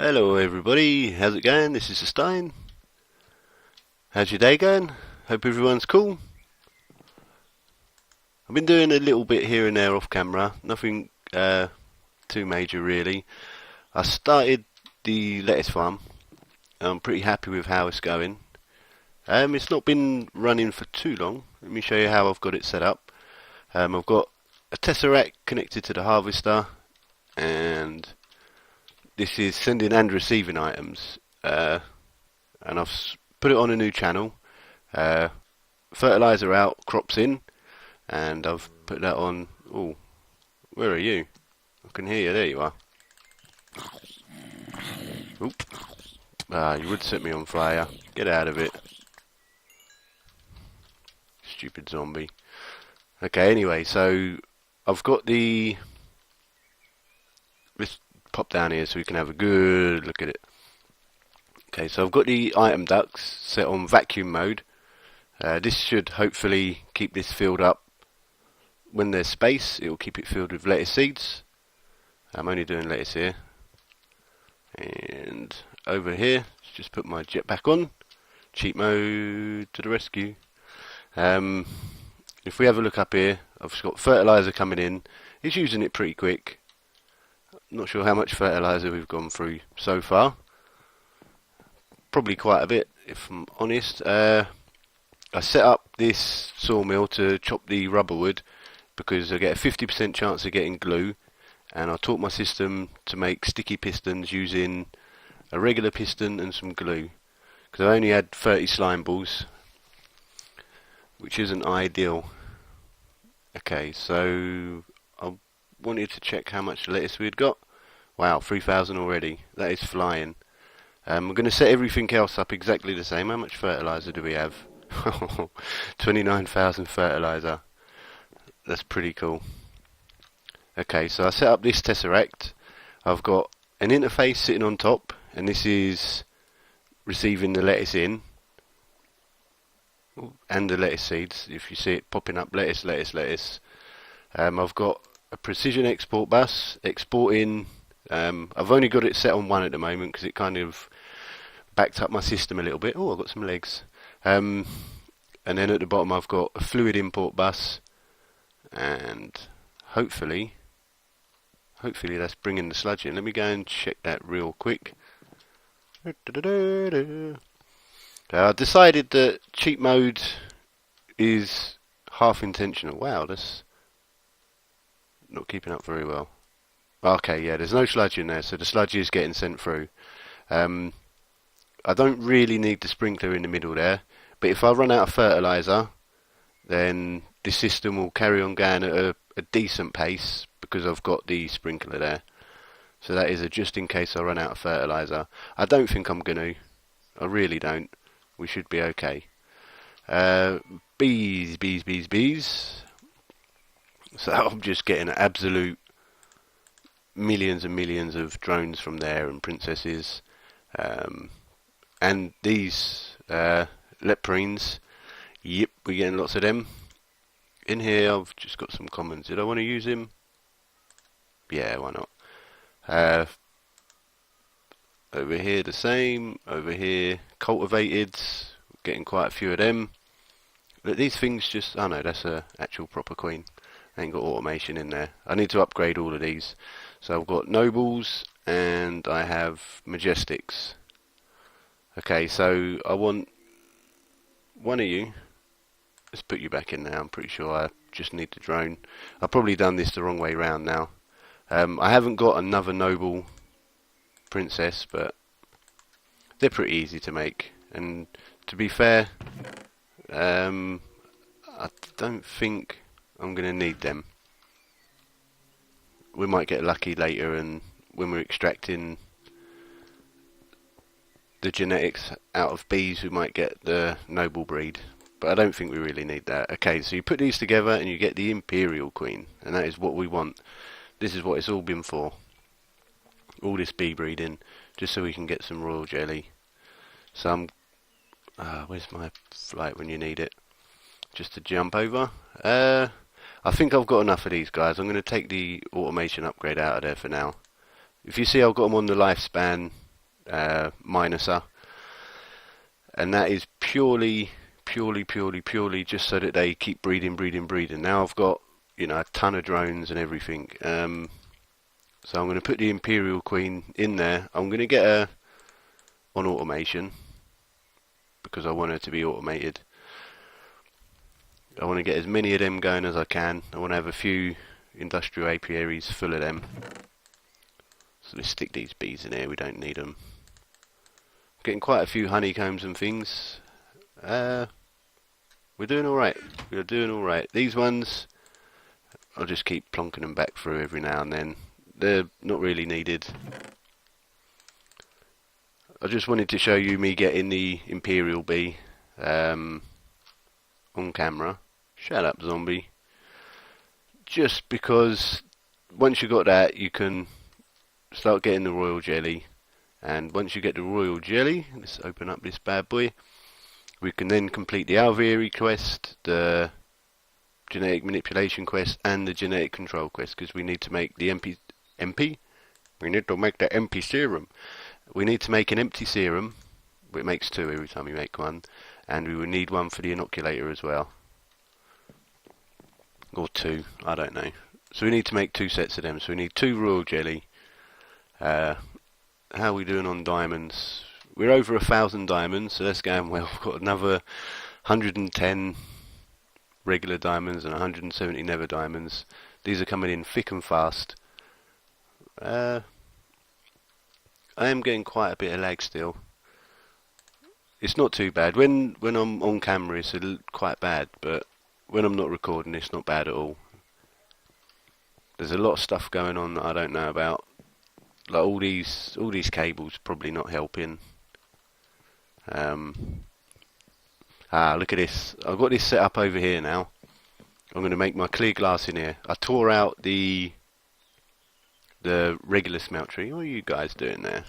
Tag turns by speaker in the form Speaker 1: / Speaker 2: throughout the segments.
Speaker 1: Hello everybody, how's it going? This is Stien. How's your day going? Hope everyone's cool. I've been doing a little bit here and there off camera, nothing too major really. I started the lettuce farm. I'm pretty happy with how it's going. It's not been running for too long. Let me show you how I've got it set up. I've got a tesseract connected to the harvester, and this is sending and receiving items. And I've put it on a new channel. Fertilizer out, crops in, and I've put that on. Oh, where are you? I can hear you. There you are. Oop. You would set me on fire. Get out of it. Stupid zombie. Okay, anyway, so I've got the... Let's pop down here so we can have a good look at it. Okay, so I've got the item ducts set on vacuum mode. This should hopefully keep this filled up. When there's space, it will keep it filled with lettuce seeds. I'm only doing lettuce here. And over here, let's just put my jetpack on. Cheat mode to the rescue. If we have a look up here, I've got fertilizer coming in. It's using it pretty quick. Not sure how much fertilizer we've gone through so far. Probably quite a bit, if I'm honest. I set up this sawmill to chop the rubber wood because I get a 50% chance of getting glue, and I taught my system to make sticky pistons using a regular piston and some glue because I only had 30 slime balls, which isn't ideal. Okay, so I wanted to check how much lettuce we'd got. Wow, 3,000 already. That is flying. We're going to set everything else up exactly the same. How much fertilizer do we have? 29,000 fertilizer. That's pretty cool. Okay, so I set up this tesseract. I've got an interface sitting on top, and this is receiving the lettuce in and the lettuce seeds. If you see it popping up, lettuce, lettuce, lettuce. I've got a precision export bus exporting. I've only got it set on one at the moment because it kind of backed up my system a little bit. Oh, I've got some legs. And then at the bottom I've got a fluid import bus, and hopefully that's bringing the sludge in. Let me go and check that real quick. I decided that cheat mode is half intentional. Wow, that's not keeping up very well. Okay, yeah, there's no sludge in there, so the sludge is getting sent through. I don't really need the sprinkler in the middle there, but if I run out of fertilizer, then the system will carry on going at a decent pace because I've got the sprinkler there. So that is a just in case I run out of fertilizer. I don't think I'm going to. I really don't. We should be okay. Bees, bees, bees, bees. So I'm just getting absolute millions and millions of drones from there and princesses. And these leprines, yep, we're getting lots of them. In here I've just got some commons. Did I want to use him? Yeah, why not? Over here the same. Over here cultivated, getting quite a few of them. But these things just, oh no, that's a actual proper queen. I ain't got automation in there. I need to upgrade all of these. So I've got nobles and I have majestics. Okay, so I want one of you. Let's put you back in there. I'm pretty sure I just need the drone. I've probably done this the wrong way round now. I haven't got another noble princess, but they're pretty easy to make. And to be fair, I don't think I'm going to need them. We might get lucky later, and when we're extracting the genetics out of bees, we might get the noble breed. But I don't think we really need that. Okay, so you put these together and you get the Imperial Queen, and that is what we want. This is what it's all been for. All this bee breeding, just so we can get some royal jelly. So where's my flight when you need it? Just to jump over. I think I've got enough of these guys. I'm going to take the automation upgrade out of there for now. If you see, I've got them on the lifespan minuser, and that is purely just so that they keep breeding. Now I've got, you know, a ton of drones and everything. So I'm going to put the Imperial Queen in there. I'm going to get her on automation because I want her to be automated. I want to get as many of them going as I can. I want to have a few industrial apiaries full of them. So let's stick these bees in here, we don't need them. Getting quite a few honeycombs and things. We're doing alright. We're doing alright. These ones, I'll just keep plonking them back through every now and then. They're not really needed. I just wanted to show you me getting the Imperial bee on camera. Shut up, zombie. Just because once you got that, you can start getting the royal jelly. And once you get the royal jelly, let's open up this bad boy. We can then complete the Alvieri quest, the genetic manipulation quest, and the genetic control quest, because we need to make the MP. We need to make the MP serum. We need to make an empty serum. It makes 2 every time you make one, and we will need one for the inoculator as well, or 2. I don't know. So we need to make 2 sets of them. So we need 2 royal jelly. How are we doing on diamonds? We're over 1,000 diamonds, so that's going well. We've got another 110 regular diamonds and 170 nether diamonds. These are coming in thick and fast. I am getting quite a bit of lag still. It's not too bad. When I'm on camera, it's quite bad, but when I'm not recording, it's not bad at all. There's a lot of stuff going on that I don't know about. Like all these cables probably not helping. Look at this. I've got this set up over here now. I'm going to make my clear glass in here. I tore out the regular smeltery. What are you guys doing there?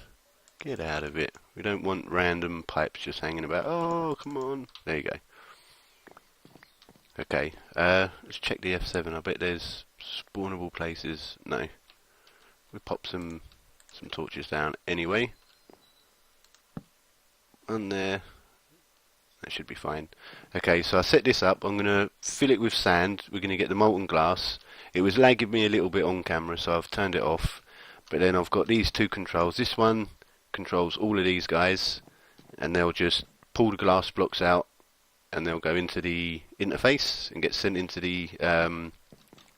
Speaker 1: Get out of it. We don't want random pipes just hanging about. Oh, come on. There you go. Okay, let's check the F7. I bet there's spawnable places. No. We pop some torches down anyway. And there. That should be fine. Okay, so I set this up. I'm going to fill it with sand. We're going to get the molten glass. It was lagging me a little bit on camera, so I've turned it off. But then I've got these 2 controls. This one controls all of these guys, and they'll just pull the glass blocks out, and they'll go into the interface and get sent into the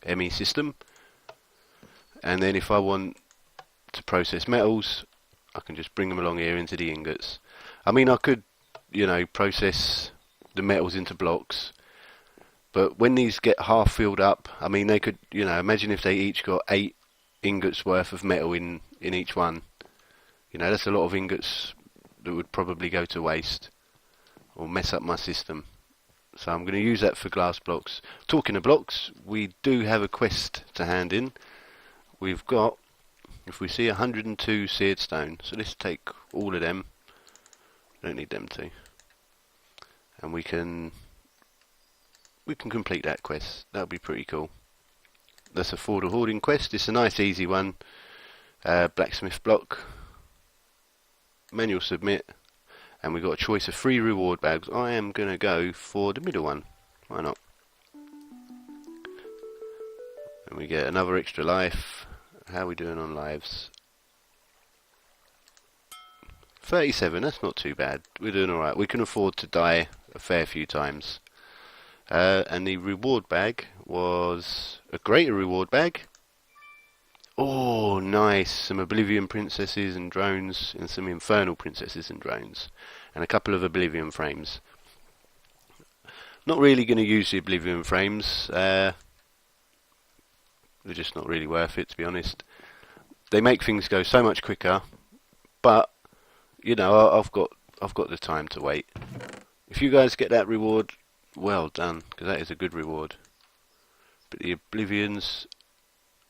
Speaker 1: ME system. And then if I want to process metals, I can just bring them along here into the ingots. I mean, I could, you know, process the metals into blocks, but when these get half filled up, I mean, they could, you know, imagine if they each got 8 ingots worth of metal in each one. You know, that's a lot of ingots that would probably go to waste or mess up my system. So I'm going to use that for glass blocks. Talking of blocks, we do have a quest to hand in. We've got, if we see, 102 seared stone. So let's take all of them. Don't need them to. And we can complete that quest. That'll be pretty cool. That's a for the hoarding quest. It's a nice easy one. Blacksmith block. Manual submit. And we've got a choice of 3 reward bags. I am going to go for the middle one. Why not? And we get another extra life. How are we doing on lives? 37, that's not too bad. We're doing alright. We can afford to die a fair few times. And the reward bag was a greater reward bag. Oh, nice. Some Oblivion Princesses and drones, and some Infernal Princesses and drones. And a couple of Oblivion frames. Not really going to use the Oblivion frames. They're just not really worth it, to be honest. They make things go so much quicker, but you know, I've got the time to wait. If you guys get that reward, well done, because that is a good reward. But the Oblivions,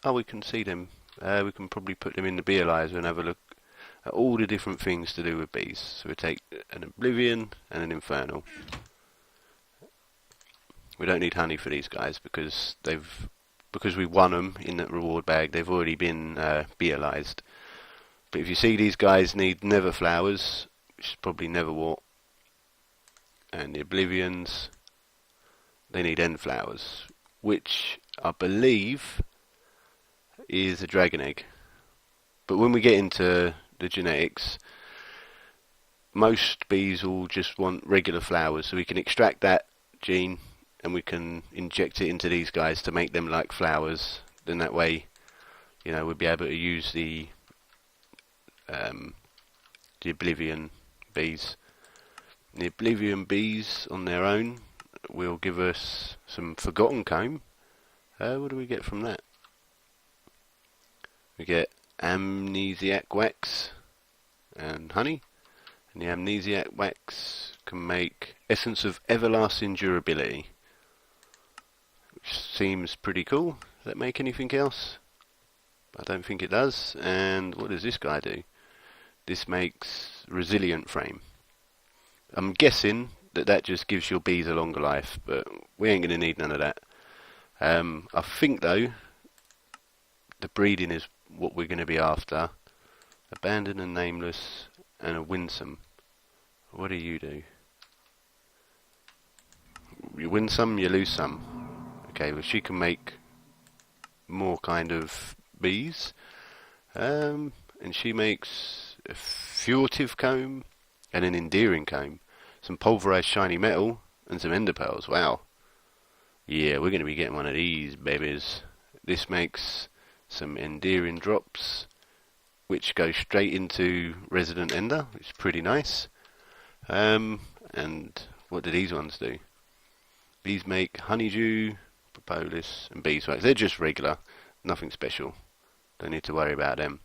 Speaker 1: oh, we can see them. We can probably put them in the Beealizer and have a look at all the different things to do with bees. So we take an Oblivion and an Infernal. We don't need honey for these guys because we won them in that reward bag. They've already been Beealized. But if you see these guys need never flowers, which is probably neverwort, and the Oblivions, they need end flowers, which I believe is a dragon egg. But when we get into the genetics, most bees will just want regular flowers, so we can extract that gene and we can inject it into these guys to make them like flowers. Then that way, you know, we'll be able to use the Oblivion bees. The Oblivion bees on their own will give us some Forgotten Comb. What do we get from that? We get amnesiac wax and honey. And the amnesiac wax can make Essence of Everlasting Durability, which seems pretty cool. Does that make anything else? I don't think it does. And what does this guy do? This makes Resilient Frame. I'm guessing that just gives your bees a longer life, but we ain't going to need none of that. I think though, the breeding is what we're going to be after. Abandoned and Nameless and a Winsome. What do? You win some, you lose some. Okay, well she can make more kind of bees. And she makes a Furtive Comb and an Endearing Comb. Some Pulverized Shiny Metal and some Ender Pearls. Wow. Yeah, we're going to be getting one of these babies. This makes some Endearing Drops, which go straight into Resident Ender, which is pretty nice. And what do these ones do? These make Honeydew, Propolis, and Beeswax. They're just regular, nothing special. Don't need to worry about them.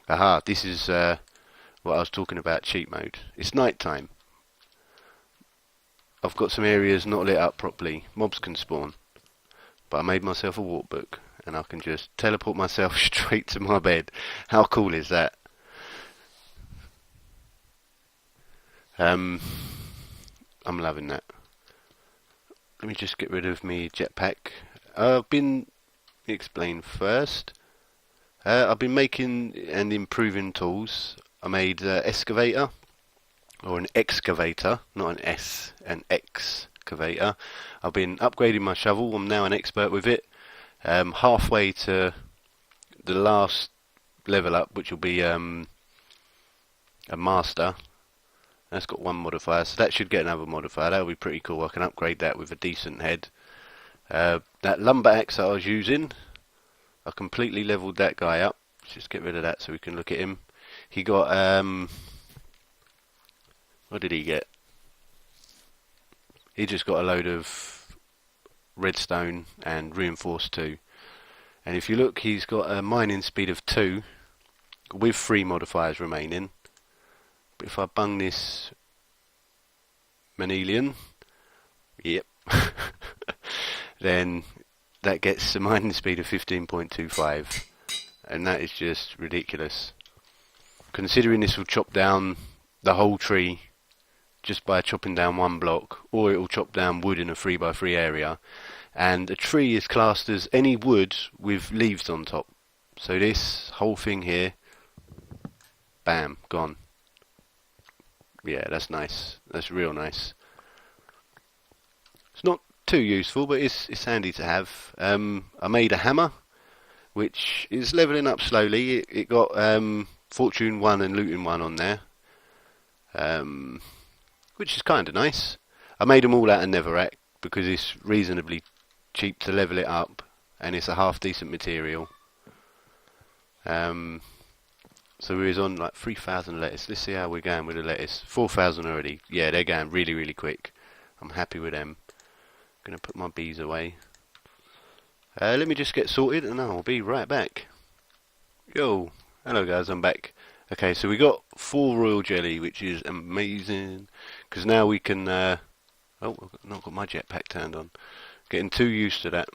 Speaker 1: Aha, this is what I was talking about, cheat mode. It's night time. I've got some areas not lit up properly. Mobs can spawn. But I made myself a walk book, and I can just teleport myself straight to my bed. How cool is that? I'm loving that. Let me just get rid of me jetpack. Explain first. I've been making and improving tools. I made an excavator, or an excavator, not an S, an excavator. I've been upgrading my shovel. I'm now an expert with it. Halfway to the last level up, which will be a master. That's got one modifier, so that should get another modifier. That'll be pretty cool. I can upgrade that with a decent head. That lumber axe that I was using, I completely leveled that guy up. Let's just get rid of that so we can look at him. He got what did he get? He just got a load of redstone and reinforced 2. And if you look, he's got a mining speed of 2 with 3 modifiers remaining. But if I bung this Manelian, yep, then that gets a mining speed of 15.25, and that is just ridiculous. Considering this will chop down the whole tree just by chopping down one block, or it will chop down wood in a 3x3 area, and a tree is classed as any wood with leaves on top. So this whole thing here, bam, gone. Yeah, that's nice. That's real nice. It's not too useful, but it's handy to have. I made a hammer, which is leveling up slowly. It got Fortune 1 and Looting 1 on there, which is kind of nice. I made them all out of netherrack because it's reasonably cheap to level it up, and it's a half decent material. So we was on like 3,000 lettuce. Let's see how we're going with the lettuce. 4,000 already. Yeah, they're going really, really quick. I'm happy with them. Gonna put my bees away. Let me just get sorted and I'll be right back. Yo, hello guys, I'm back. Okay, so we got 4 royal jelly, which is amazing. Because now we can... oh, I've not got my jetpack turned on. Getting too used to that.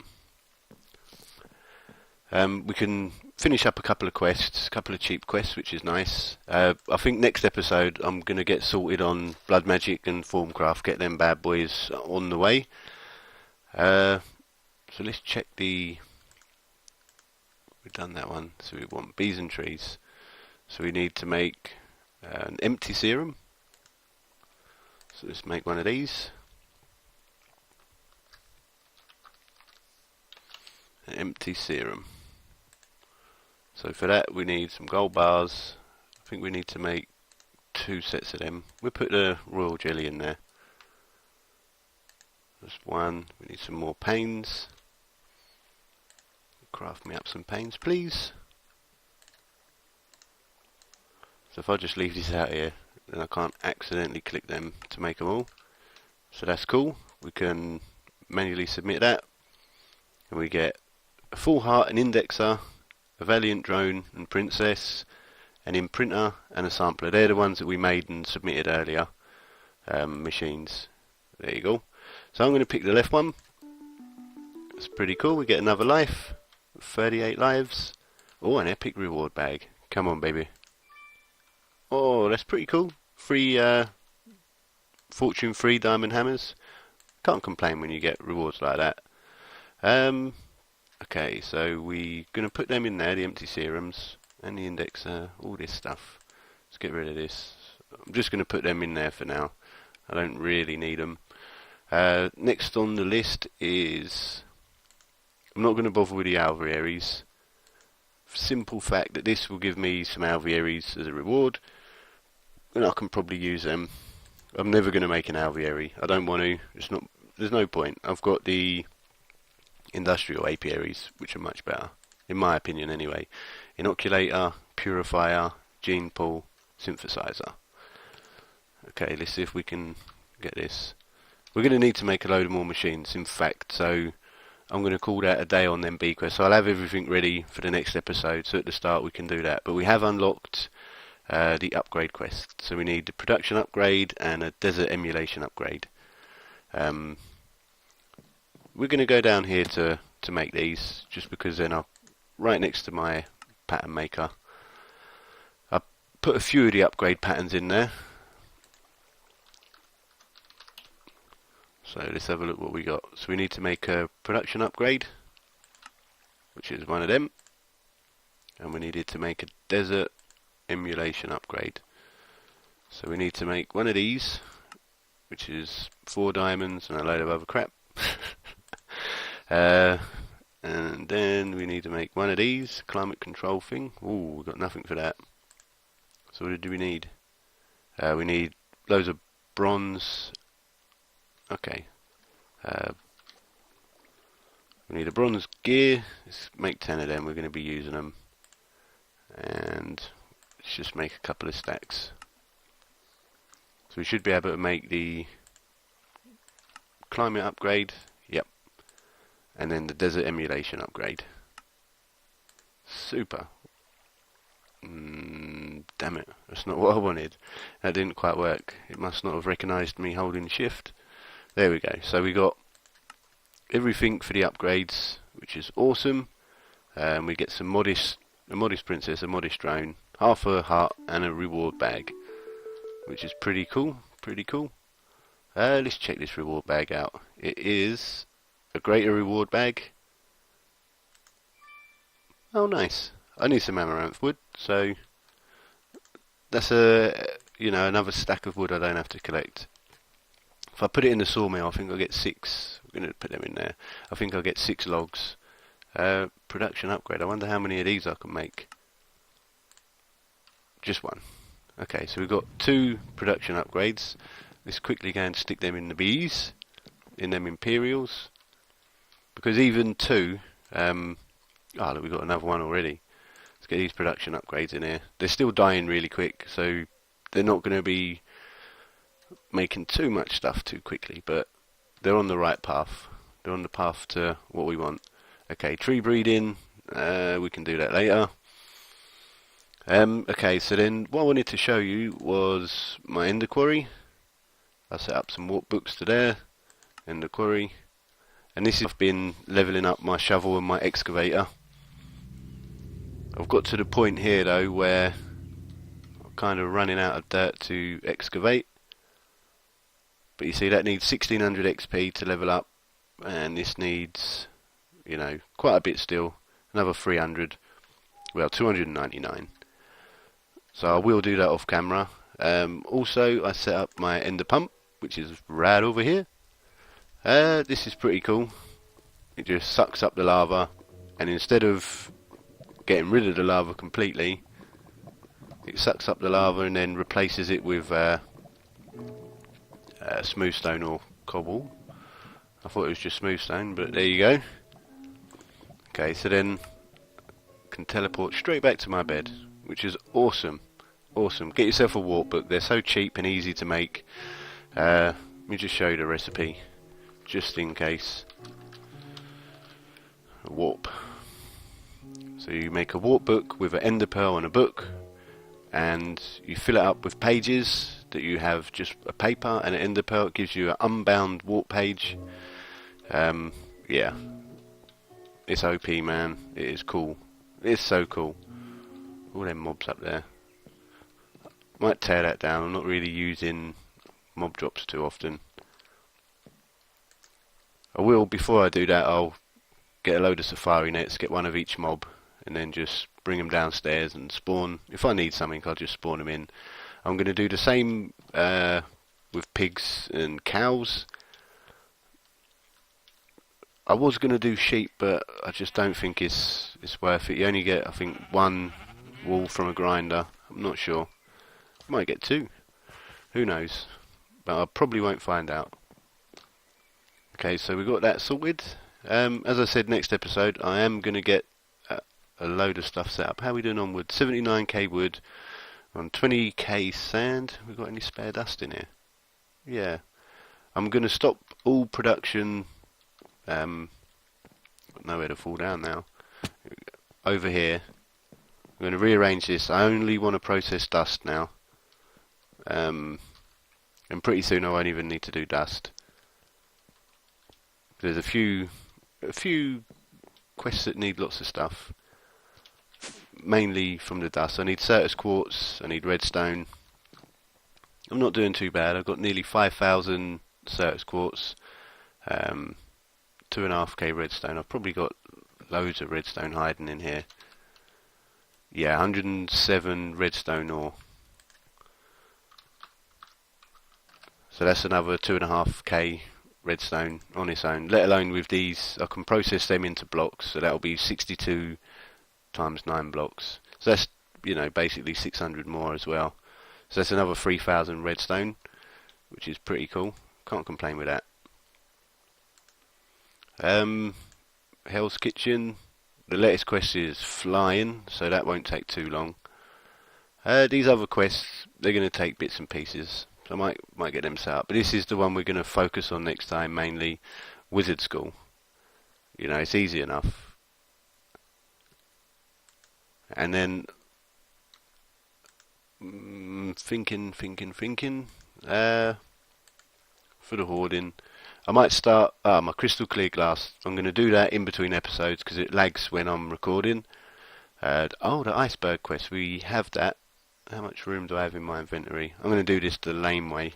Speaker 1: We can finish up a couple of quests, a couple of cheap quests, which is nice. I think next episode I'm going to get sorted on Blood Magic and Formcraft, get them bad boys on the way. So let's check the... We've done that one, so we want bees and trees. So we need to make an empty serum. So let's make one of these. An empty serum. So for that we need some gold bars. I think we need to make 2 sets of them. We'll put the royal jelly in there. Just 1. We need some more panes. Craft me up some panes, please. So if I just leave these out here, then I can't accidentally click them to make them all. So that's cool. We can manually submit that. And we get a full heart, an indexer, a valiant drone and princess, an imprinter and a sampler. They're the ones that we made and submitted earlier. Machines. There you go. So I'm going to pick the left one. It's pretty cool. We get another life. 38 lives. Oh, an epic reward bag. Come on, baby. Oh, that's pretty cool. 3 fortune 3 diamond hammers. Can't complain when you get rewards like that. Okay, so we're going to put them in there, the empty serums and the indexer, all this stuff. Let's get rid of this. I'm just going to put them in there for now. I don't really need them. Next on the list is, I'm not going to bother with the alvearies. Simple fact that this will give me some alvearies as a reward, and I can probably use them. I'm never going to make an alveary. I don't want to. It's not. There's no point. I've got the industrial apiaries, which are much better, in my opinion anyway. Inoculator, purifier, gene pool, synthesizer. Okay, let's see if we can get this. We're going to need to make a load of more machines, in fact, so I'm going to call that a day on them bequests. So I'll have everything ready for the next episode, so at the start we can do that. But we have unlocked the upgrade quest. So we need the production upgrade and a desert emulation upgrade. We're going to go down here to make these, just because they're not right next to my pattern maker. I put a few of the upgrade patterns in there. So let's have a look what we got. So we need to make a production upgrade, which is one of them. And we needed to make a desert emulation upgrade. So we need to make one of these, which is 4 diamonds and a load of other crap. And then we need to make one of these, climate control thing. Ooh, we've got nothing for that. So what do we need? We need loads of bronze. Okay. We need a bronze gear. Let's make 10 of them. We're going to be using them. And let's just make a couple of stacks. So we should be able to make the climate upgrade. Yep. And then the desert emulation upgrade. Super. Damn it. That's not what I wanted. That didn't quite work. It must not have recognised me holding shift. There we go. So we got everything for the upgrades, which is awesome. We get a modest princess, a modest drone, half a heart, and a reward bag, which is pretty cool. Pretty cool. Let's check this reward bag out. It is a greater reward bag. Oh, nice. I need some amaranth wood, so that's another stack of wood I don't have to collect. If I put it in the sawmill, I think I'll get 6. We're going to put them in there. I think I'll get 6 logs. Production upgrade. I wonder how many of these I can make. Just 1. Okay, so we've got 2 production upgrades. Let's quickly go and stick them in the bees, in them Imperials. Because even 2... look, we've got another one already. Let's get these production upgrades in here. They're still dying really quick, so they're not going to be making too much stuff too quickly, but they're on the right path. They're on the path to what we want. Okay, tree breeding, we can do that later. Okay, so then what I wanted to show you was my ender quarry. I set up some warp books to there, ender quarry, and this is I've been leveling up my shovel and my excavator. I've got to the point here though where I'm kind of running out of dirt to excavate. But you see that needs 1600 XP to level up, and this needs, quite a bit still, another 300, well 299. So I will do that off camera. Also, I set up my ender pump, which is right over here. This is pretty cool. It just sucks up the lava, and instead of getting rid of the lava completely, it sucks up the lava and then replaces it with smooth stone or cobble. I thought it was just smooth stone, but there you go. Okay, so then I can teleport straight back to my bed, which is awesome. Awesome. Get yourself a warp book. They're so cheap and easy to make. Let me just show you the recipe, just in case. A warp. So you make a warp book with an ender pearl and a book, and you fill it up with pages that you have just a paper and an ender pearl. It gives you an unbound warp page. Yeah, it's OP, man. It is cool. It's so cool. All them mobs up there. Might tear that down. I'm not really using mob drops too often. I will, before I do that, I'll get a load of safari nets, get one of each mob, and then just bring them downstairs and spawn. If I need something, I'll just spawn them in. I'm going to do the same with pigs and cows. I was going to do sheep, but I just don't think it's worth it. You only get, I think, one wool from a grinder. I'm not sure. Might get two. Who knows? But I probably won't find out. Okay, so we got that sorted. As I said, next episode I am going to get a load of stuff set up. How are we doing on wood? 79k wood on 20k sand. We got any spare dust in here? Yeah. I'm going to stop all production. Got nowhere to fall down now. Over here. I'm going to rearrange this. I only want to process dust now. And pretty soon I won't even need to do dust. There's a few quests that need lots of stuff. Mainly from the dust. I need Certus quartz, I need redstone. I'm not doing too bad. I've got nearly 5,000 Certus quartz, 2.5k redstone. I've probably got loads of redstone hiding in here. Yeah, 107 redstone ore. So that's another 2.5k redstone on its own. Let alone with these, I can process them into blocks. So that'll be 62 times 9 blocks. So that's, you know, basically 600 more as well. So that's another 3,000 redstone, which is pretty cool. Can't complain with that. Hell's Kitchen. The latest quest is flying, so that won't take too long. These other quests, they're going to take bits and pieces. So I might get them set up. But this is the one we're going to focus on next time, mainly Wizard School. You know, it's easy enough. And then thinking for the hoarding, I might start my crystal clear glass. I'm going to do that in between episodes because it lags when I'm recording. The iceberg quest, we have that. How much room do I have in my inventory? I'm going to do this the lame way.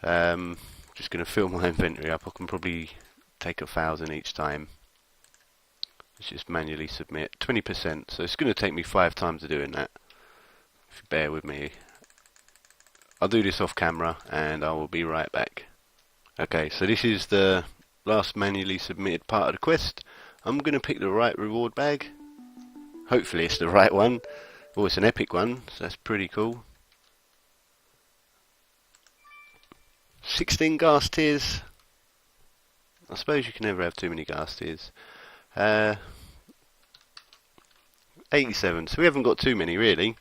Speaker 1: Just going to fill my inventory up. I can probably take 1,000 each time. Let's just manually submit 20%. So it's going to take me 5 times of doing that. If you bear with me, I'll do this off camera and I will be right back. Okay, so this is the last manually submitted part of the quest. I'm going to pick the right reward bag. Hopefully it's the right one. Oh, it's an epic one, so that's pretty cool. 16 gas tiers. I suppose you can never have too many gas tiers. 87, so we haven't got too many really.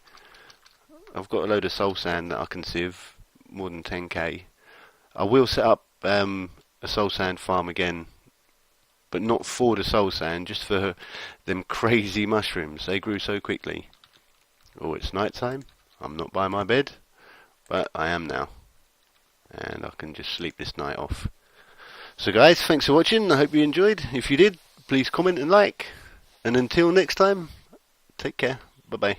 Speaker 1: I've got a load of soul sand that I can sieve, more than 10k. I will set up a soul sand farm again, but not for the soul sand, just for them crazy mushrooms. They grew so quickly. Oh, it's night time. I'm not by my bed, but I am now. And I can just sleep this night off. So guys, thanks for watching. I hope you enjoyed. If you did, please comment and like. And until next time, take care. Bye bye.